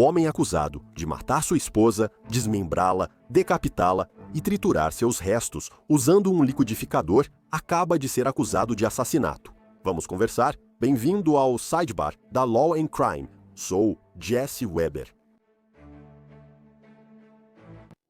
O homem acusado de matar sua esposa, desmembrá-la, decapitá-la e triturar seus restos usando um liquidificador acaba de ser acusado de assassinato. Vamos conversar? Bem-vindo ao Sidebar da Law and Crime. Sou Jesse Weber.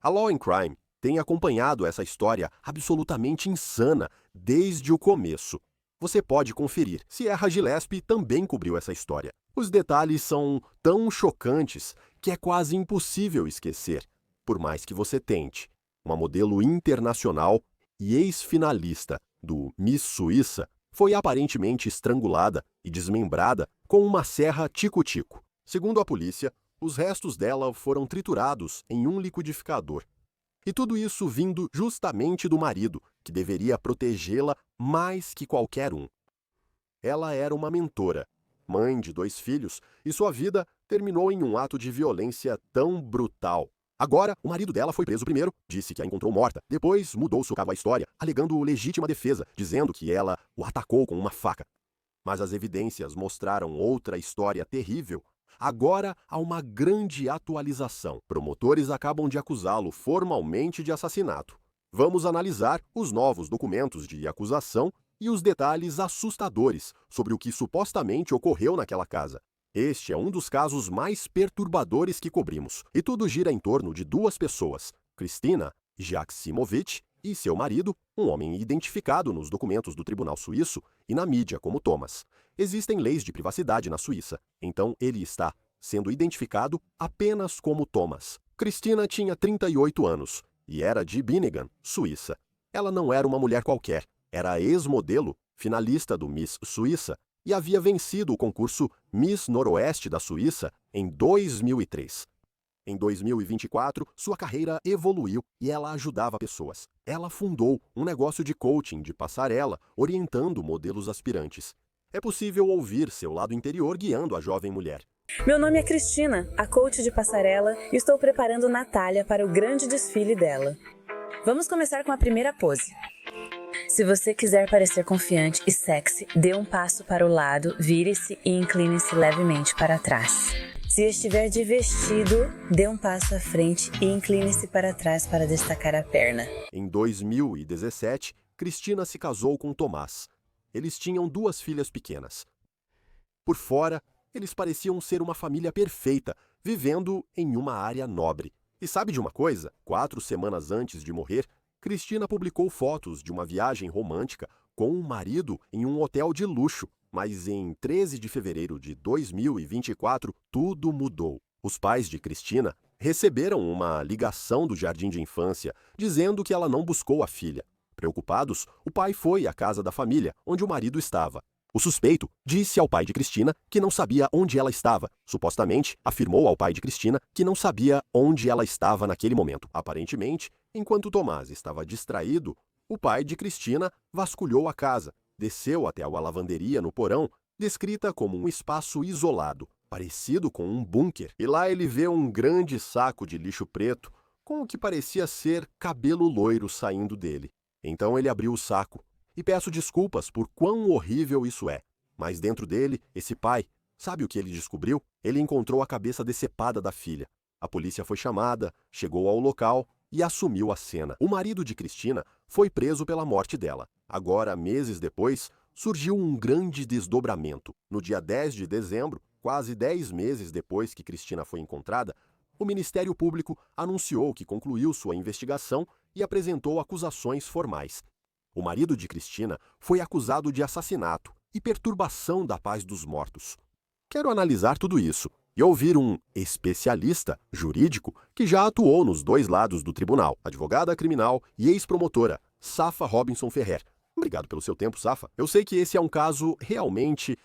A Law and Crime tem acompanhado essa história absolutamente insana desde o começo. Você pode conferir se Sierra Gillespie também cobriu essa história. Os detalhes são tão chocantes que é quase impossível esquecer, por mais que você tente. Uma modelo internacional e ex-finalista do Miss Suíça foi aparentemente estrangulada e desmembrada com uma serra tico-tico. Segundo a polícia, os restos dela foram triturados em um liquidificador. E tudo isso vindo justamente do marido, que deveria protegê-la mais que qualquer um. Ela era uma mentora, mãe de 2 filhos, e sua vida terminou em um ato de violência tão brutal. Agora, o marido dela foi preso primeiro, disse que a encontrou morta. Depois, mudou-se o cabo a história, alegando legítima defesa, dizendo que ela o atacou com uma faca. Mas as evidências mostraram outra história terrível. Agora há uma grande atualização. Promotores acabam de acusá-lo formalmente de assassinato. Vamos analisar os novos documentos de acusação e os detalhes assustadores sobre o que supostamente ocorreu naquela casa. Este é um dos casos mais perturbadores que cobrimos, e tudo gira em torno de 2 pessoas, Kristina Jaksimovic e seu marido, um homem identificado nos documentos do Tribunal Suíço e na mídia como Thomas. Existem leis de privacidade na Suíça, então ele está sendo identificado apenas como Thomas. Kristina tinha 38 anos e era de Binningen, Suíça. Ela não era uma mulher qualquer, era ex-modelo, finalista do Miss Suíça, e havia vencido o concurso Miss Noroeste da Suíça em 2003. Em 2024, sua carreira evoluiu e ela ajudava pessoas. Ela fundou um negócio de coaching de passarela, orientando modelos aspirantes. É possível ouvir seu lado interior guiando a jovem mulher. Meu nome é Cristina, a coach de passarela, e estou preparando Natália para o grande desfile dela. Vamos começar com a primeira pose. Se você quiser parecer confiante e sexy, dê um passo para o lado, vire-se e incline-se levemente para trás. Se estiver de vestido, dê um passo à frente e incline-se para trás para destacar a perna. Em 2017, Kristina se casou com Tomás. Eles tinham 2 filhas pequenas. Por fora, eles pareciam ser uma família perfeita, vivendo em uma área nobre. E sabe de uma coisa? 4 semanas antes de morrer, Kristina publicou fotos de uma viagem romântica com o marido em um hotel de luxo. Mas em 13 de fevereiro de 2024, tudo mudou. Os pais de Kristina receberam uma ligação do jardim de infância dizendo que ela não buscou a filha. Preocupados, o pai foi à casa da família, onde o marido estava. O suspeito disse ao pai de Kristina que não sabia onde ela estava. Supostamente, afirmou ao pai de Kristina que não sabia onde ela estava naquele momento. Aparentemente, enquanto Tomás estava distraído, o pai de Kristina vasculhou a casa, desceu até a lavanderia no porão, descrita como um espaço isolado, parecido com um bunker, e lá ele vê um grande saco de lixo preto, com o que parecia ser cabelo loiro saindo dele. Então ele abriu o saco. E peço desculpas por quão horrível isso é. Mas dentro dele, esse pai, sabe o que ele descobriu? Ele encontrou a cabeça decepada da filha. A polícia foi chamada, chegou ao local e assumiu a cena. O marido de Kristina foi preso pela morte dela. Agora, meses depois, surgiu um grande desdobramento. No dia 10 de dezembro, quase 10 meses depois que Kristina foi encontrada, o Ministério Público anunciou que concluiu sua investigação e apresentou acusações formais. O marido de Kristina foi acusado de assassinato e perturbação da paz dos mortos. Quero analisar tudo isso e ouvir um especialista jurídico que já atuou nos 2 lados do tribunal, advogada criminal e ex-promotora, Safa Robinson Ferrer. Obrigado pelo seu tempo, Safa. Eu sei que esse é um caso realmente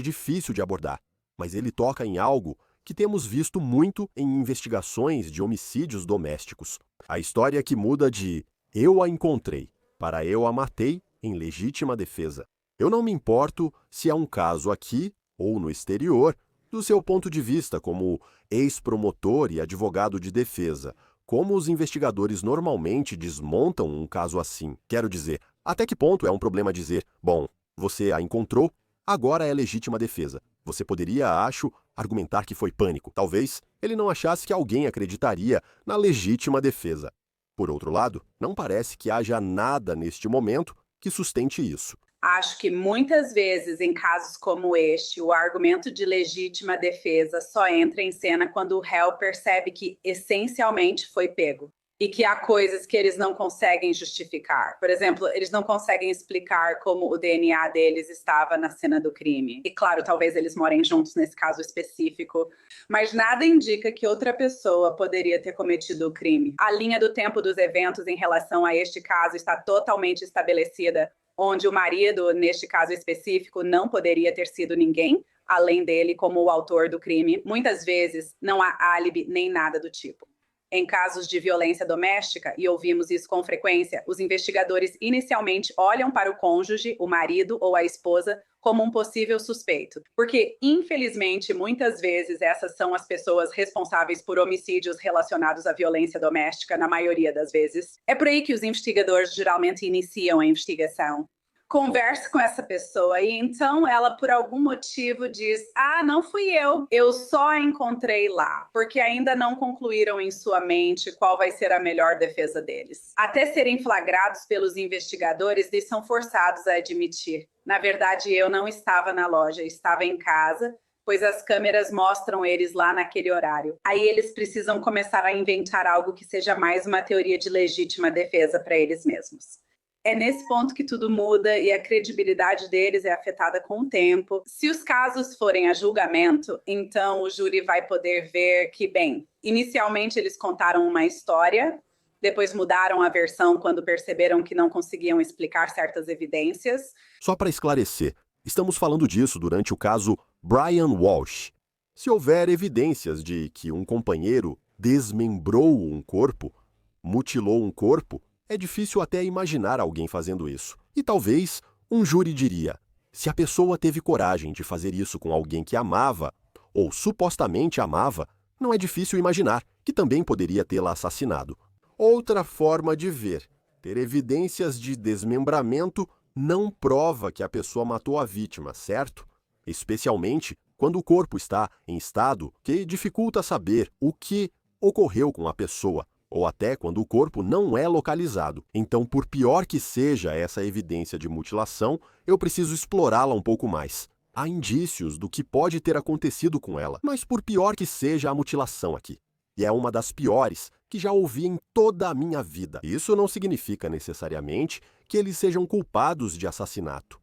difícil de abordar, mas ele toca em algo que temos visto muito em investigações de homicídios domésticos. A história que muda de "eu a encontrei" para "eu a matei" em legítima defesa. Eu não me importo se é um caso aqui ou no exterior, do seu ponto de vista como ex-promotor e advogado de defesa. Como os investigadores normalmente desmontam um caso assim? Quero dizer, até que ponto é um problema dizer, bom, você a encontrou, agora é legítima defesa. Você poderia, acho, argumentar que foi pânico. Talvez ele não achasse que alguém acreditaria na legítima defesa. Por outro lado, não parece que haja nada neste momento que sustente isso. Acho que muitas vezes, em casos como este, o argumento de legítima defesa só entra em cena quando o réu percebe que essencialmente foi pego e que há coisas que eles não conseguem justificar. Por exemplo, eles não conseguem explicar como o DNA deles estava na cena do crime. E claro, talvez eles morem juntos nesse caso específico, mas nada indica que outra pessoa poderia ter cometido o crime. A linha do tempo dos eventos em relação a este caso está totalmente estabelecida, onde o marido, neste caso específico, não poderia ter sido ninguém, além dele, como o autor do crime. Muitas vezes não há álibi nem nada do tipo. Em casos de violência doméstica, e ouvimos isso com frequência, os investigadores inicialmente olham para o cônjuge, o marido ou a esposa, como um possível suspeito. Porque, infelizmente, muitas vezes essas são as pessoas responsáveis por homicídios relacionados à violência doméstica, na maioria das vezes. É por aí que os investigadores geralmente iniciam a investigação. Conversa com essa pessoa e então ela, por algum motivo, diz: não fui eu só encontrei lá, porque ainda não concluíram em sua mente qual vai ser a melhor defesa deles. Até serem flagrados pelos investigadores, eles são forçados a admitir: na verdade, eu não estava na loja, estava em casa, pois as câmeras mostram eles lá naquele horário. Aí eles precisam começar a inventar algo que seja mais uma teoria de legítima defesa para eles mesmos. É nesse ponto que tudo muda e a credibilidade deles é afetada com o tempo. Se os casos forem a julgamento, então o júri vai poder ver que, bem, inicialmente eles contaram uma história, depois mudaram a versão quando perceberam que não conseguiam explicar certas evidências. Só para esclarecer, estamos falando disso durante o caso Brian Walsh. Se houver evidências de que um companheiro desmembrou um corpo, mutilou um corpo, é difícil até imaginar alguém fazendo isso. E talvez um júri diria: se a pessoa teve coragem de fazer isso com alguém que amava, ou supostamente amava, não é difícil imaginar que também poderia tê-la assassinado. Outra forma de ver: ter evidências de desmembramento não prova que a pessoa matou a vítima, certo? Especialmente quando o corpo está em estado que dificulta saber o que ocorreu com a pessoa, ou até quando o corpo não é localizado. Então, por pior que seja essa evidência de mutilação, eu preciso explorá-la um pouco mais. Há indícios do que pode ter acontecido com ela, mas por pior que seja a mutilação aqui, e é uma das piores que já ouvi em toda a minha vida, isso não significa necessariamente que eles sejam culpados de assassinato.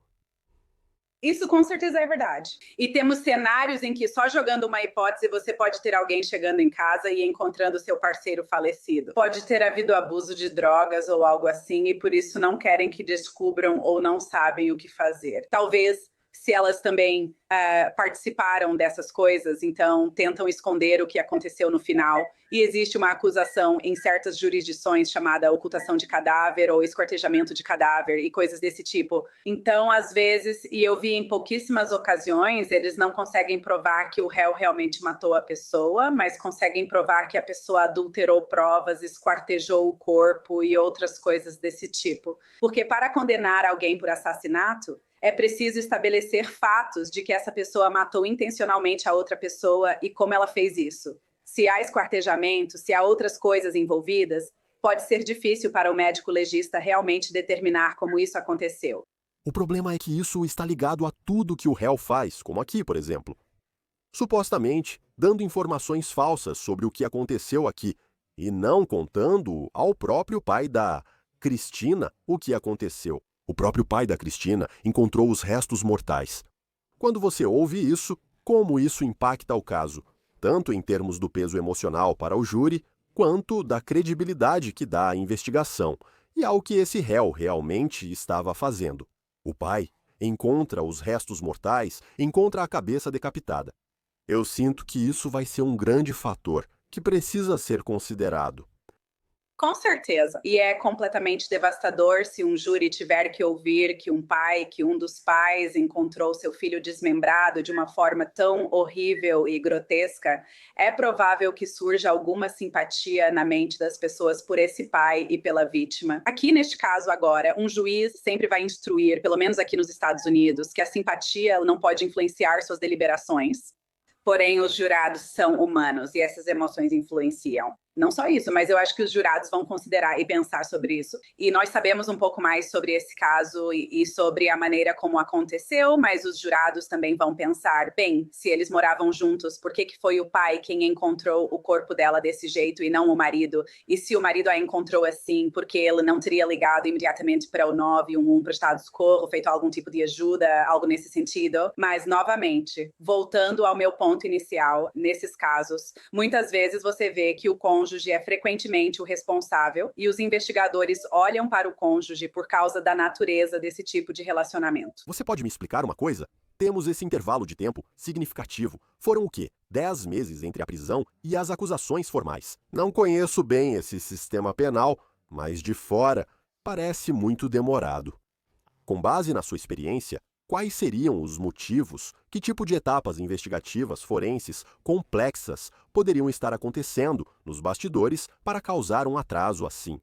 Isso com certeza é verdade. E temos cenários em que só jogando uma hipótese você pode ter alguém chegando em casa e encontrando seu parceiro falecido. Pode ter havido abuso de drogas ou algo assim e por isso não querem que descubram ou não sabem o que fazer. Talvez se elas também participaram dessas coisas, então tentam esconder o que aconteceu no final. E existe uma acusação em certas jurisdições chamada ocultação de cadáver ou esquartejamento de cadáver e coisas desse tipo. Então, às vezes, e eu vi em pouquíssimas ocasiões, eles não conseguem provar que o réu realmente matou a pessoa, mas conseguem provar que a pessoa adulterou provas, esquartejou o corpo e outras coisas desse tipo. Porque para condenar alguém por assassinato, é preciso estabelecer fatos de que essa pessoa matou intencionalmente a outra pessoa e como ela fez isso. Se há esquartejamento, se há outras coisas envolvidas, pode ser difícil para o médico legista realmente determinar como isso aconteceu. O problema é que isso está ligado a tudo que o réu faz, como aqui, por exemplo. Supostamente, dando informações falsas sobre o que aconteceu aqui e não contando ao próprio pai da Cristina o que aconteceu. O próprio pai da Cristina encontrou os restos mortais. Quando você ouve isso, como isso impacta o caso, tanto em termos do peso emocional para o júri, quanto da credibilidade que dá à investigação e ao que esse réu realmente estava fazendo. O pai encontra os restos mortais, encontra a cabeça decapitada. Eu sinto que isso vai ser um grande fator que precisa ser considerado. Com certeza. E é completamente devastador se um júri tiver que ouvir que um dos pais encontrou seu filho desmembrado de uma forma tão horrível e grotesca. É provável que surja alguma simpatia na mente das pessoas por esse pai e pela vítima. Aqui, neste caso agora, um juiz sempre vai instruir, pelo menos aqui nos Estados Unidos, que a simpatia não pode influenciar suas deliberações. Porém, os jurados são humanos e essas emoções influenciam. Não só isso, mas eu acho que os jurados vão considerar e pensar sobre isso. E nós sabemos um pouco mais sobre esse caso e sobre a maneira como aconteceu, mas os jurados também vão pensar, bem, se eles moravam juntos, por que foi o pai quem encontrou o corpo dela desse jeito e não o marido? E se o marido a encontrou assim, por que ele não teria ligado imediatamente para o 911, para o estado de socorro, feito algum tipo de ajuda, algo nesse sentido? Mas, novamente, voltando ao meu ponto inicial, nesses casos, muitas vezes você vê que o cônjuge é frequentemente o responsável e os investigadores olham para o cônjuge por causa da natureza desse tipo de relacionamento. Você pode me explicar uma coisa? Temos esse intervalo de tempo significativo. Foram o quê? 10 meses entre a prisão e as acusações formais. Não conheço bem esse sistema penal, mas de fora parece muito demorado. Com base na sua experiência, quais seriam os motivos? Que tipo de etapas investigativas forenses complexas poderiam estar acontecendo nos bastidores para causar um atraso assim?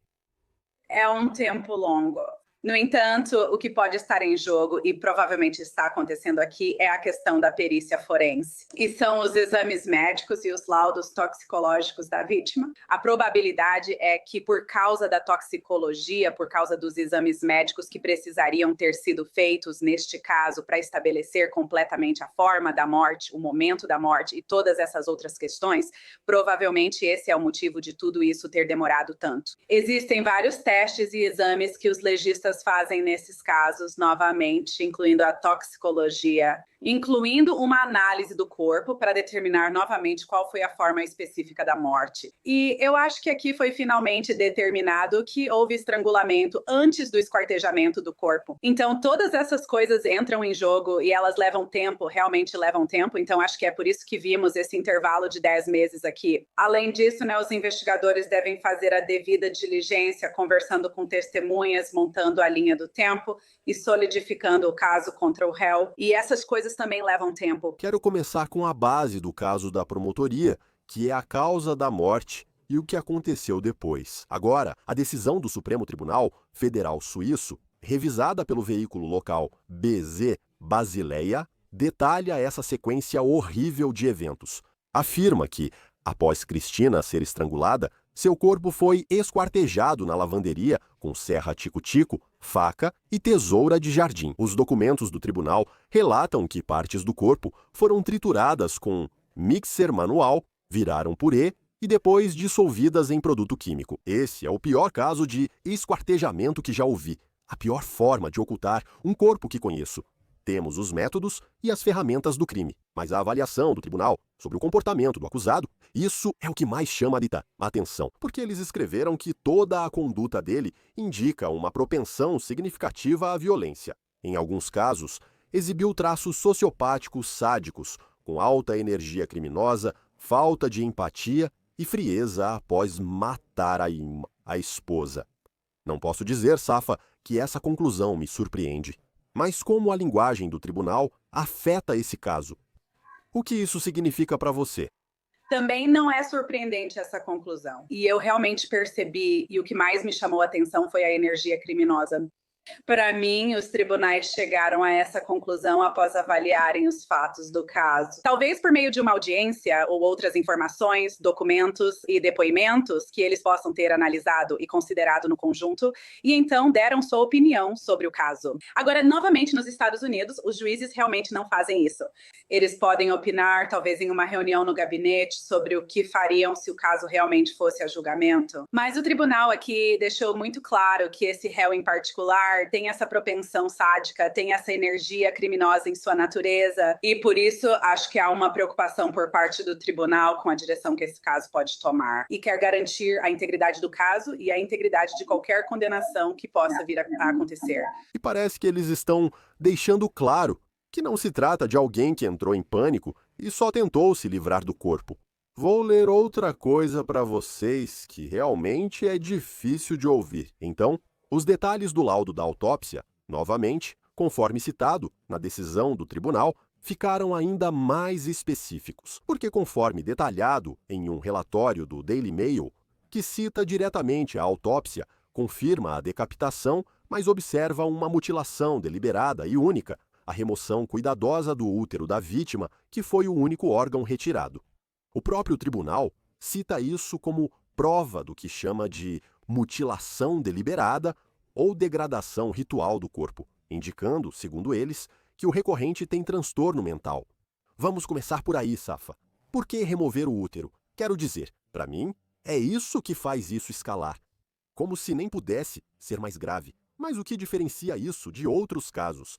É um tempo longo. No entanto, o que pode estar em jogo, e provavelmente está acontecendo aqui, é a questão da perícia forense. E são os exames médicos e os laudos toxicológicos da vítima. A probabilidade é que, por causa da toxicologia, por causa dos exames médicos que precisariam ter sido feitos neste caso para estabelecer completamente a forma da morte, o momento da morte e todas essas outras questões, provavelmente esse é o motivo de tudo isso ter demorado tanto. Existem vários testes e exames que os legistas fazem nesses casos, novamente, incluindo a toxicologia, incluindo uma análise do corpo para determinar novamente qual foi a forma específica da morte. E eu acho que aqui foi finalmente determinado que houve estrangulamento antes do esquartejamento do corpo. Então, todas essas coisas entram em jogo e elas levam tempo, realmente levam tempo. Então, acho que é por isso que vimos esse intervalo de 10 meses aqui. Além disso, os investigadores devem fazer a devida diligência, conversando com testemunhas, montando a linha do tempo e solidificando o caso contra o réu. E essas coisas também levam tempo. Quero começar com a base do caso da promotoria, que é a causa da morte e o que aconteceu depois. Agora, a decisão do Supremo Tribunal Federal Suíço, revisada pelo veículo local BZ Basileia, detalha essa sequência horrível de eventos. Afirma que, após Cristina ser estrangulada, seu corpo foi esquartejado na lavanderia com serra tico-tico, faca e tesoura de jardim. Os documentos do tribunal relatam que partes do corpo foram trituradas com mixer manual, viraram purê e depois dissolvidas em produto químico. Esse é o pior caso de esquartejamento que já ouvi. A pior forma de ocultar um corpo que conheço. Temos os métodos e as ferramentas do crime, mas a avaliação do tribunal sobre o comportamento do acusado, isso é o que mais chama a atenção, porque eles escreveram que toda a conduta dele indica uma propensão significativa à violência. Em alguns casos, exibiu traços sociopáticos sádicos, com alta energia criminosa, falta de empatia e frieza após matar a esposa. Não posso dizer, Safa, que essa conclusão me surpreende. Mas como a linguagem do tribunal afeta esse caso? O que isso significa para você? Também não é surpreendente essa conclusão. E eu realmente percebi, e o que mais me chamou a atenção foi a energia criminosa. Para mim, os tribunais chegaram a essa conclusão após avaliarem os fatos do caso. Talvez por meio de uma audiência ou outras informações, documentos e depoimentos que eles possam ter analisado e considerado no conjunto, e então deram sua opinião sobre o caso. Agora, novamente, nos Estados Unidos, os juízes realmente não fazem isso. Eles podem opinar, talvez em uma reunião no gabinete, sobre o que fariam se o caso realmente fosse a julgamento. Mas o tribunal aqui deixou muito claro que esse réu em particular tem essa propensão sádica, tem essa energia criminosa em sua natureza, e por isso acho que há uma preocupação por parte do tribunal com a direção que esse caso pode tomar, e quer garantir a integridade do caso e a integridade de qualquer condenação que possa vir a acontecer. E parece que eles estão deixando claro que não se trata de alguém que entrou em pânico e só tentou se livrar do corpo. Vou ler outra coisa para vocês que realmente é difícil de ouvir. Então, os detalhes do laudo da autópsia, novamente, conforme citado na decisão do tribunal, ficaram ainda mais específicos, porque conforme detalhado em um relatório do Daily Mail, que cita diretamente a autópsia, confirma a decapitação, mas observa uma mutilação deliberada e única, a remoção cuidadosa do útero da vítima, que foi o único órgão retirado. O próprio tribunal cita isso como prova do que chama de mutilação deliberada ou degradação ritual do corpo, indicando, segundo eles, que o recorrente tem transtorno mental. Vamos começar por aí, Safa. Por que remover o útero? Quero dizer, para mim, é isso que faz isso escalar. Como se nem pudesse ser mais grave. Mas o que diferencia isso de outros casos?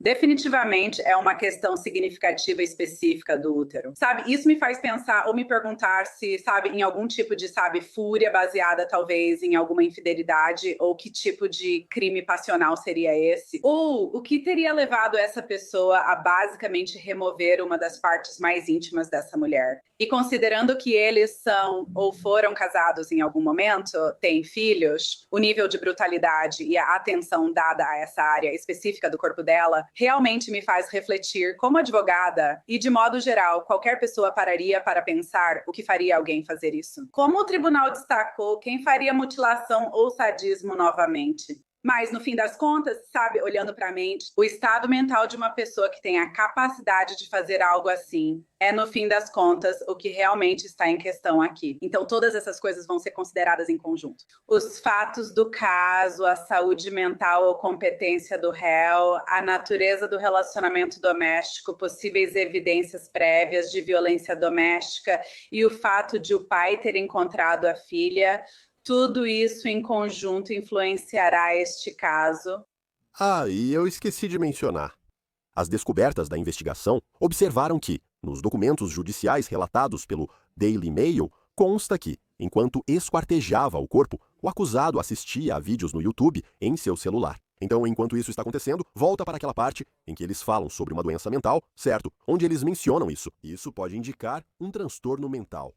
Definitivamente é uma questão significativa e específica do útero. Sabe, isso me faz pensar ou me perguntar se, sabe, em algum tipo de, sabe, fúria baseada talvez em alguma infidelidade, ou que tipo de crime passional seria esse, ou o que teria levado essa pessoa a basicamente remover uma das partes mais íntimas dessa mulher. E considerando que eles são ou foram casados em algum momento, têm filhos, o nível de brutalidade e a atenção dada a essa área específica do corpo dela realmente me faz refletir como advogada e, de modo geral, qualquer pessoa pararia para pensar o que faria alguém fazer isso. Como o tribunal destacou, quem faria mutilação ou sadismo novamente? Mas, no fim das contas, sabe, olhando para a mente, o estado mental de uma pessoa que tem a capacidade de fazer algo assim é, no fim das contas, o que realmente está em questão aqui. Então, todas essas coisas vão ser consideradas em conjunto. Os fatos do caso, a saúde mental ou competência do réu, a natureza do relacionamento doméstico, possíveis evidências prévias de violência doméstica e o fato de o pai ter encontrado a filha. Tudo isso em conjunto influenciará este caso. E eu esqueci de mencionar. As descobertas da investigação observaram que, nos documentos judiciais relatados pelo Daily Mail, consta que, enquanto esquartejava o corpo, o acusado assistia a vídeos no YouTube em seu celular. Então, enquanto isso está acontecendo, volta para aquela parte em que eles falam sobre uma doença mental, certo? Onde eles mencionam isso. Isso pode indicar um transtorno mental.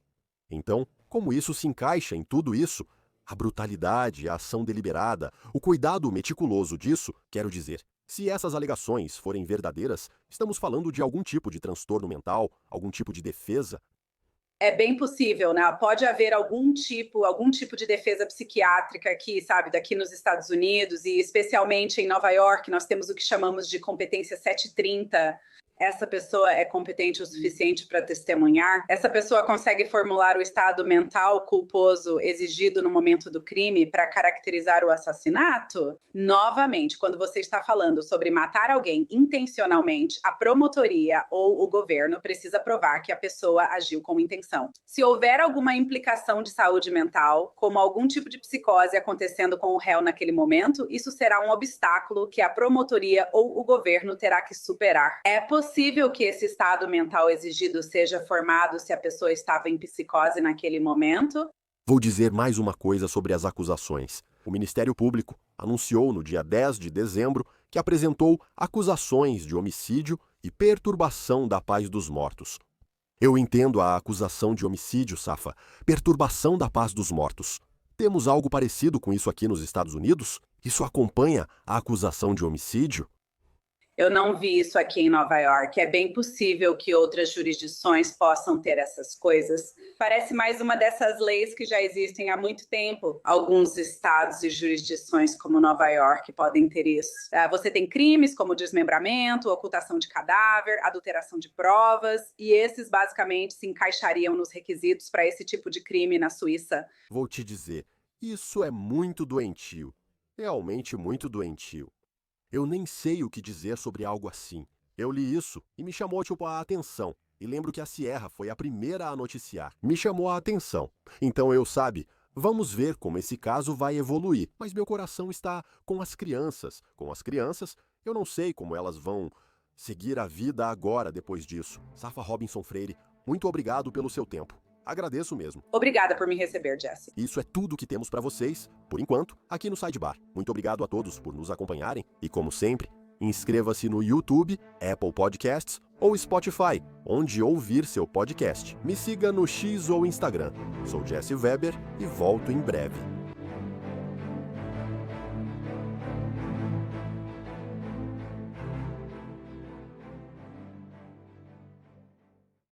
Então, como isso se encaixa em tudo isso? A brutalidade, a ação deliberada, o cuidado meticuloso disso, quero dizer, se essas alegações forem verdadeiras, estamos falando de algum tipo de transtorno mental, algum tipo de defesa. É bem possível, né? Pode haver algum tipo de defesa psiquiátrica aqui, sabe, daqui nos Estados Unidos, e especialmente em Nova York, nós temos o que chamamos de competência 730. Essa pessoa é competente o suficiente para testemunhar? Essa pessoa consegue formular o estado mental culposo exigido no momento do crime para caracterizar o assassinato? Novamente, quando você está falando sobre matar alguém intencionalmente, a promotoria ou o governo precisa provar que a pessoa agiu com intenção. Se houver alguma implicação de saúde mental, como algum tipo de psicose acontecendo com o réu naquele momento, isso será um obstáculo que a promotoria ou o governo terá que superar. É possível que esse estado mental exigido seja formado se a pessoa estava em psicose naquele momento? Vou dizer mais uma coisa sobre as acusações. O Ministério Público anunciou no dia 10 de dezembro que apresentou acusações de homicídio e perturbação da paz dos mortos. Eu entendo a acusação de homicídio, Safa, perturbação da paz dos mortos. Temos algo parecido com isso aqui nos Estados Unidos? Isso acompanha a acusação de homicídio? Eu não vi isso aqui em Nova York. É bem possível que outras jurisdições possam ter essas coisas. Parece mais uma dessas leis que já existem há muito tempo. Alguns estados e jurisdições como Nova York podem ter isso. Você tem crimes como desmembramento, ocultação de cadáver, adulteração de provas, e esses basicamente se encaixariam nos requisitos para esse tipo de crime na Suíça. Vou te dizer, isso é muito doentio. Realmente muito doentio. Eu nem sei o que dizer sobre algo assim. Eu li isso e me chamou a atenção. E lembro que a Sierra foi a primeira a noticiar. Me chamou a atenção. Então vamos ver como esse caso vai evoluir. Mas meu coração está com as crianças. Com as crianças, eu não sei como elas vão seguir a vida agora depois disso. Safa Robinson Freire, muito obrigado pelo seu tempo. Agradeço mesmo. Obrigada por me receber, Jesse. Isso é tudo que temos para vocês, por enquanto, aqui no Sidebar. Muito obrigado a todos por nos acompanharem e, como sempre, inscreva-se no YouTube, Apple Podcasts ou Spotify, onde ouvir seu podcast. Me siga no X ou Instagram. Sou Jesse Weber e volto em breve.